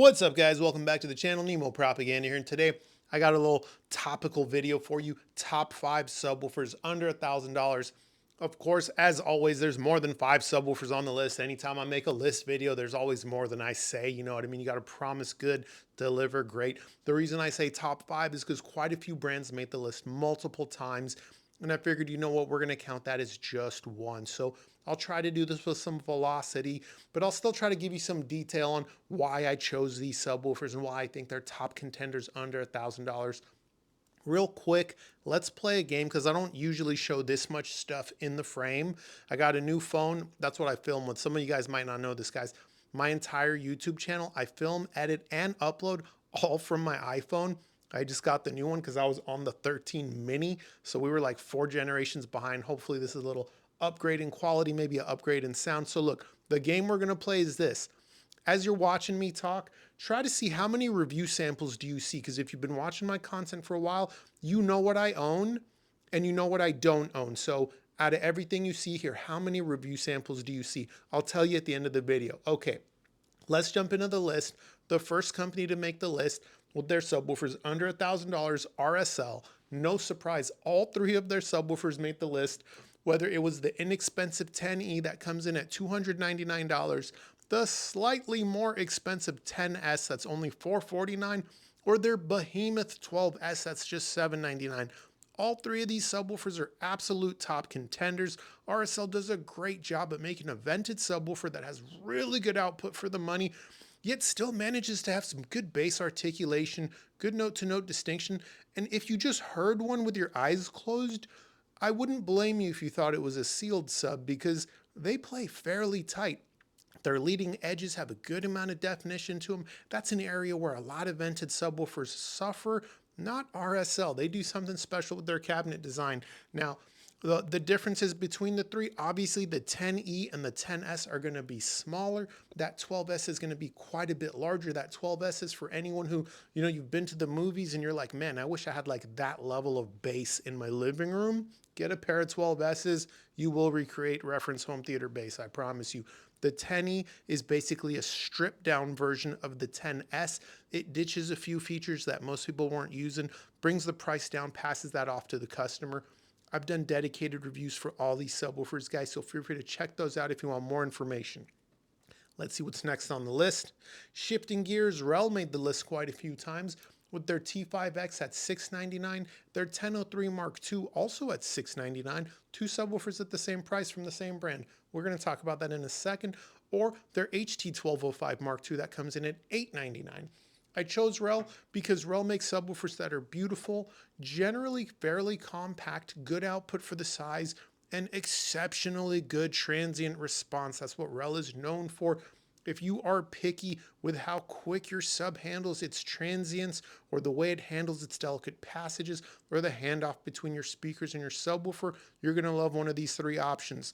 What's up, guys? Welcome back to the channel. Nemo Propaganda here, and today I got a little topical video for you. Top 5 subwoofers under $1,000. Of course, as always, there's more than 5 subwoofers on the list. Anytime I make a list video, there's always more than I say. You know what I mean? You got to promise good, deliver great. The reason I say top 5 is because quite a few brands made the list multiple times. And I figured, you know what, we're going to count that as just one. So I'll try to do this with some velocity, but I'll still try to give you some detail on why I chose these subwoofers and why I think they're top contenders under $1,000. Real quick, let's play a game because I don't usually show this much stuff in the frame. I got a new phone. That's what I film with. Some of you guys might not know this, guys. My entire YouTube channel, I film, edit, and upload all from my iPhone. I just got the new one because I was on the 13 mini. So we were like 4 generations behind. Hopefully this is a little upgrade in quality, maybe an upgrade in sound. So look, the game we're going to play is this. As you're watching me talk, try to see how many review samples do you see? Because if you've been watching my content for a while, you know what I own and you know what I don't own. So out of everything you see here, how many review samples do you see? I'll tell you at the end of the video. Okay, let's jump into the list. The first company to make the list with their subwoofers under $1,000, RSL. No surprise, all 3 of their subwoofers made the list. Whether it was the inexpensive 10E that comes in at $299, the slightly more expensive 10S that's only $449, or their behemoth 12S that's just $799. All 3 of these subwoofers are absolute top contenders. RSL does a great job at making a vented subwoofer that has really good output for the money, yet still manages to have some good bass articulation, good note-to-note distinction, and if you just heard one with your eyes closed, I wouldn't blame you if you thought it was a sealed sub because they play fairly tight. Their leading edges have a good amount of definition to them. That's an area where a lot of vented subwoofers suffer, not RSL. They do something special with their cabinet design. Now, the differences between the 3, obviously the 10E and the 10S are going to be smaller. That 12S is going to be quite a bit larger. That 12S is for anyone who, you know, you've been to the movies and you're like, man, I wish I had like that level of bass in my living room. Get a pair of 12S's. You will recreate reference home theater bass, I promise you. The 10E is basically a stripped down version of the 10S. It ditches a few features that most people weren't using, brings the price down, passes that off to the customer. I've done dedicated reviews for all these subwoofers, guys, so feel free to check those out if you want more information. Let's see what's next on the list. Shifting gears, Rel made the list quite a few times with their T5X at $699, their 1003 Mark II also at $699, 2 subwoofers at the same price from the same brand. We're going to talk about that in a second. Or their HT1205 Mark II that comes in at $899. I chose Rel because Rel makes subwoofers that are beautiful, generally fairly compact, good output for the size, and exceptionally good transient response. That's what Rel is known for. If you are picky with how quick your sub handles its transients, or the way it handles its delicate passages, or the handoff between your speakers and your subwoofer, you're going to love one of these 3 options.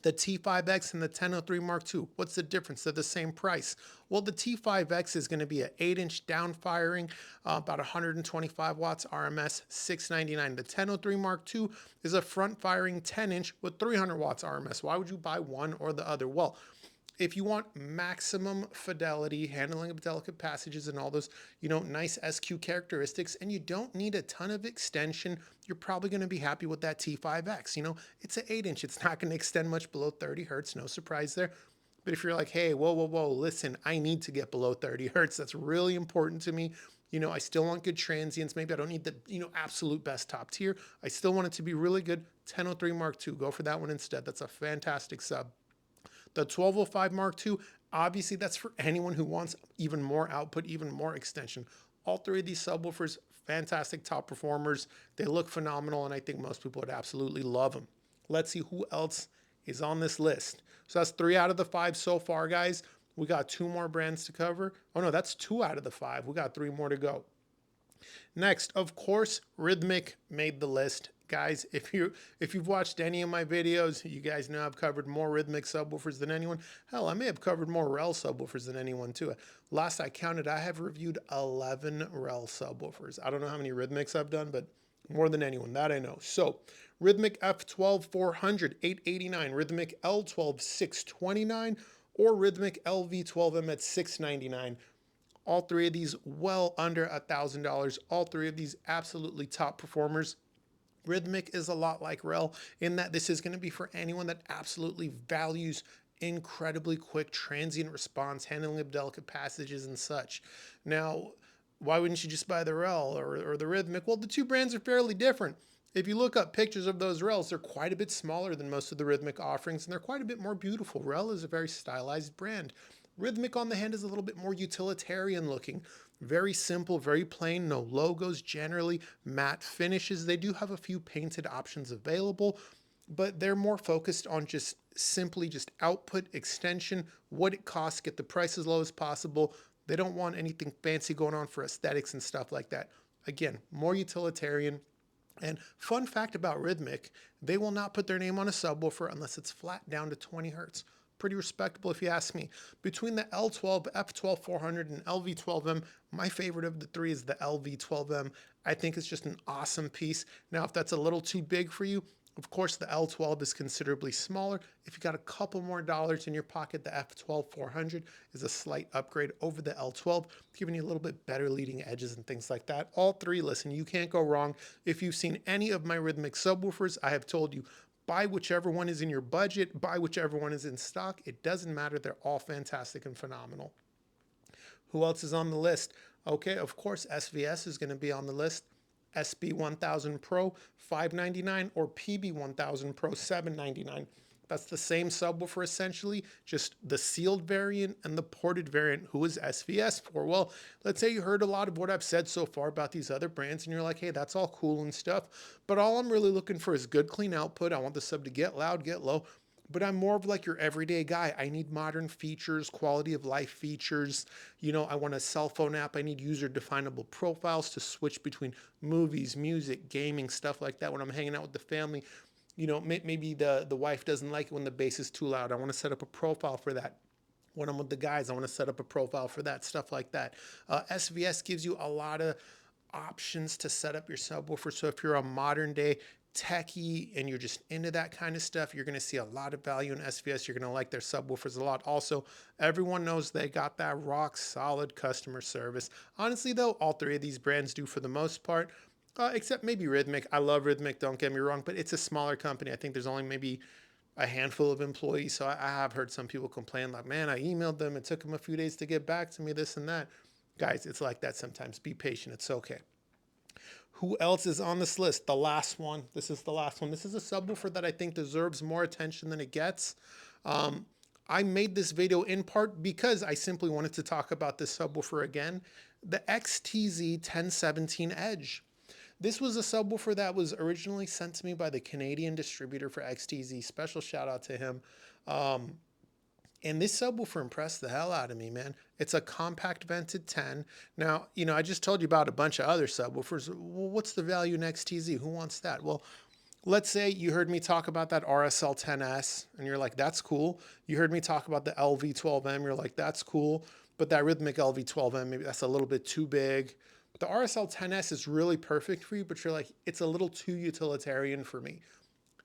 The T5X and the 1003 Mark II. What's the difference? They're the same price. Well, the T5X is going to be an 8-inch down firing, about 125 watts RMS, $699. The 1003 Mark II is a front firing 10-inch with 300 watts RMS. Why would you buy one or the other? Well, if you want maximum fidelity, handling of delicate passages and all those, you know, nice SQ characteristics, and you don't need a ton of extension, you're probably going to be happy with that T5X. You know, it's an 8-inch. It's not going to extend much below 30 hertz. No surprise there. But if you're like, hey, whoa, listen, I need to get below 30 hertz. That's really important to me. You know, I still want good transients. Maybe I don't need the, you know, absolute best top tier. I still want it to be really good. 1003 Mark II. Go for that one instead. That's a fantastic sub. The 1205 Mark II, obviously that's for anyone who wants even more output, even more extension. All 3 of these subwoofers, fantastic top performers. They look phenomenal, and I think most people would absolutely love them. Let's see who else is on this list. So that's 3 out of the 5 so far, guys. We got 2 more brands to cover. Oh no, that's 2 out of the 5. We got 3 more to go. Next, of course, Rhythmic made the list. Guys, if you've watched any of my videos, you guys know I've covered more Rhythmic subwoofers than anyone. Hell, I may have covered more Rel subwoofers than anyone too. Last I counted, I have reviewed 11 Rel subwoofers. I don't know how many Rhythmics I've done, but more than anyone, that I know. So, Rhythmic F12 400, $889. Rhythmic L12 629, or Rhythmic LV12M at $699. All three of these well under $1,000. All three of these absolutely top performers. Rhythmic is a lot like Rel in that this is going to be for anyone that absolutely values incredibly quick transient response, handling of delicate passages and such. Now, why wouldn't you just buy the Rel or the Rhythmic? Well, the two brands are fairly different. If you look up pictures of those Rels, they're quite a bit smaller than most of the Rhythmic offerings, and they're quite a bit more beautiful. Rel is a very stylized brand. Rhythmic, on the hand, is a little bit more utilitarian looking. Very simple, very plain, no logos, generally matte finishes. They do have a few painted options available, but they're more focused on just simply just output, extension, what it costs, get the price as low as possible. They don't want anything fancy going on for aesthetics and stuff like that. Again, more utilitarian. And fun fact about Rhythmic, they will not put their name on a subwoofer unless it's flat down to 20 hertz. Pretty respectable if you ask me. Between the L12, F12 400, and LV12M, my favorite of the three is the LV12M. I think it's just an awesome piece. Now, if that's a little too big for you, of course, the L12 is considerably smaller. If you got a couple more dollars in your pocket, the F12 400 is a slight upgrade over the L12, giving you a little bit better leading edges and things like that. All three, listen, you can't go wrong. If you've seen any of my Rhythmic subwoofers, I have told you, buy whichever one is in your budget, buy whichever one is in stock. It doesn't matter. They're all fantastic and phenomenal. Who else is on the list? Okay, of course, SVS is going to be on the list. SB1000 Pro $599 or PB1000 Pro $799. That's the same subwoofer essentially, just the sealed variant and the ported variant. Who is SVS for? Well, let's say you heard a lot of what I've said so far about these other brands and you're like, hey, that's all cool and stuff, but all I'm really looking for is good, clean output. I want the sub to get loud, get low, but I'm more of like your everyday guy. I need modern features, quality of life features. I want a cell phone app. I need user definable profiles to switch between movies, music, gaming, stuff like that when I'm hanging out with the family. Maybe the wife doesn't like it when the bass is too loud. I want to set up a profile for that. When I'm with the guys, I want to set up a profile for that, stuff like that. SVS gives you a lot of options to set up your subwoofer. So if you're a modern day techie and you're just into that kind of stuff, you're going to see a lot of value in SVS. You're going to like their subwoofers a lot. Also, everyone knows they got that rock solid customer service. Honestly, though, all three of these brands do for the most part. Except maybe Rhythmic. I love Rhythmic, don't get me wrong, but it's a smaller company. I think there's only maybe a handful of employees. So I have heard some people complain like, man, I emailed them. It took them a few days to get back to me, this and that. Guys, it's like that sometimes. Be patient. It's okay. Who else is on this list? The last one. This is the last one. This is a subwoofer that I think deserves more attention than it gets. I made this video in part because I simply wanted to talk about this subwoofer again. The XTZ 1017 Edge. This was a subwoofer that was originally sent to me by the Canadian distributor for XTZ. Special shout out to him. And this subwoofer impressed the hell out of me, man. It's a compact vented 10. Now, I just told you about a bunch of other subwoofers. Well, what's the value in XTZ? Who wants that? Well, let's say you heard me talk about that RSL 10S and you're like, that's cool. You heard me talk about the LV12M. You're like, that's cool. But that Rhythmic LV12M, maybe that's a little bit too big. The RSL 10S is really perfect for you, but you're like, it's a little too utilitarian for me.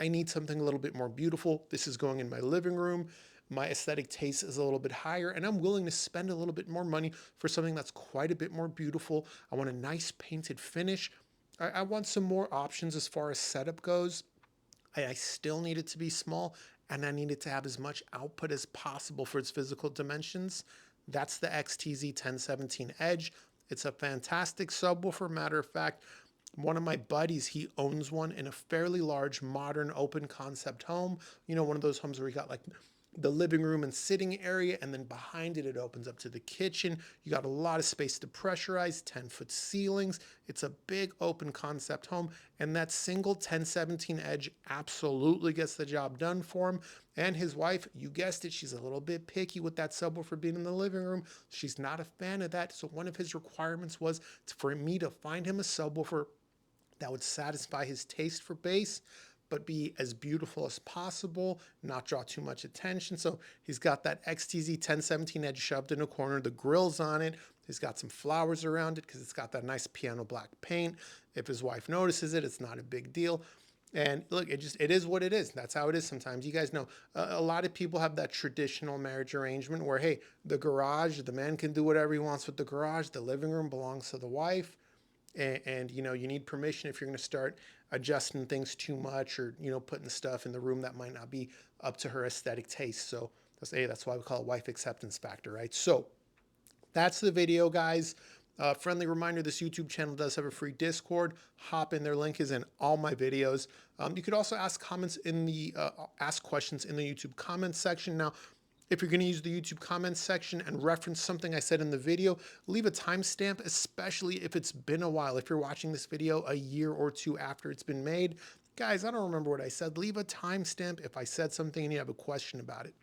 I need something a little bit more beautiful. This is going in my living room. My aesthetic taste is a little bit higher, and I'm willing to spend a little bit more money for something that's quite a bit more beautiful. I want a nice painted finish. I want some more options as far as setup goes. I still need it to be small, and I need it to have as much output as possible for its physical dimensions. That's the XTZ 1017 Edge. It's a fantastic subwoofer. Matter of fact, one of my buddies, he owns one in a fairly large, modern, open concept home. One of those homes where you got like the living room and sitting area, and then behind it, it opens up to the kitchen. You got a lot of space to pressurize, 10-foot ceilings. It's a big open concept home, and that single 1017 Edge absolutely gets the job done for him. And his wife, you guessed it, she's a little bit picky with that subwoofer being in the living room. She's not a fan of that, so one of his requirements was for me to find him a subwoofer that would satisfy his taste for bass, but be as beautiful as possible, not draw too much attention. So he's got that XTZ 1017 Edge shoved in a corner, the grill's on it. He's got some flowers around it because it's got that nice piano black paint. If his wife notices it, it's not a big deal. And look, it is what it is. That's how it is sometimes. You guys know a lot of people have that traditional marriage arrangement where, hey, the garage, the man can do whatever he wants with the garage. The living room belongs to the wife. And you know, you need permission if you're going to start adjusting things too much, or, you know, putting stuff in the room that might not be up to her aesthetic taste. So that's why we call it wife acceptance factor, right? So that's the video, guys. Friendly reminder, this YouTube channel does have a free Discord. Hop in, their link is in all my videos. You could also ask ask questions in the YouTube comments section. Now, if you're going to use the YouTube comments section and reference something I said in the video, leave a timestamp, especially if it's been a while. If you're watching this video a year or two after it's been made, guys, I don't remember what I said. Leave a timestamp if I said something and you have a question about it.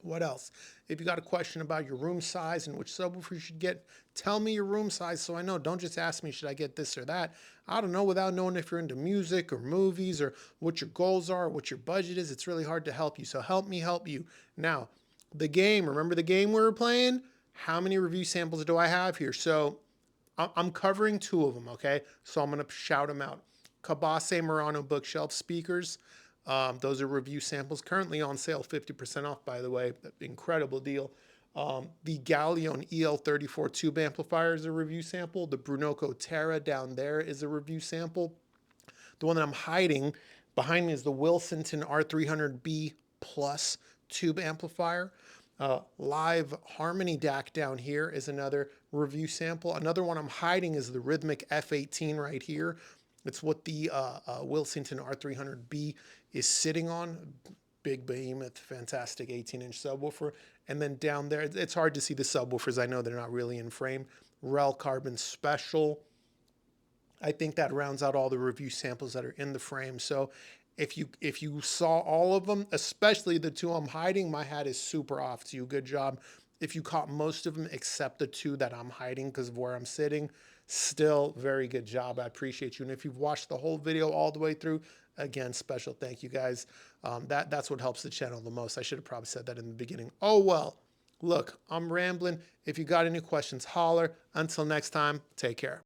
What else? If you got a question about your room size and which subwoofer you should get, tell me your room size so I know. Don't just ask me, should I get this or that? I don't know, without knowing if you're into music or movies or what your goals are, or what your budget is. It's really hard to help you. So help me help you. Now, the game, remember the game we were playing? How many review samples do I have here? So I'm covering two of them, okay? So I'm going to shout them out. Cabase Murano bookshelf speakers. Those are review samples currently on sale, 50% off, by the way. Incredible deal. The Galleon EL34 tube amplifier is a review sample. The Brunoco Terra down there is a review sample. The one that I'm hiding behind me is the Wilsonton R300B Plus tube amplifier. Live Harmony DAC down here is another review sample. Another one I'm hiding is the Rhythmic F18 right here. It's what the Wilsonton R300B is sitting on. Big behemoth, fantastic 18-inch subwoofer. And then down there, it's hard to see the subwoofers. I know they're not really in frame. Rel Carbon Special. I think that rounds out all the review samples that are in the frame. So if you saw all of them, especially the two I'm hiding, my hat is super off to you. Good job. If you caught most of them except the two that I'm hiding because of where I'm sitting, still very good job. I appreciate you. And if you've watched the whole video all the way through, again, special thank you, guys. That's what helps the channel the most. I should have probably said that in the beginning. Oh, well. Look, I'm rambling. If you got any questions, holler. Until next time, take care.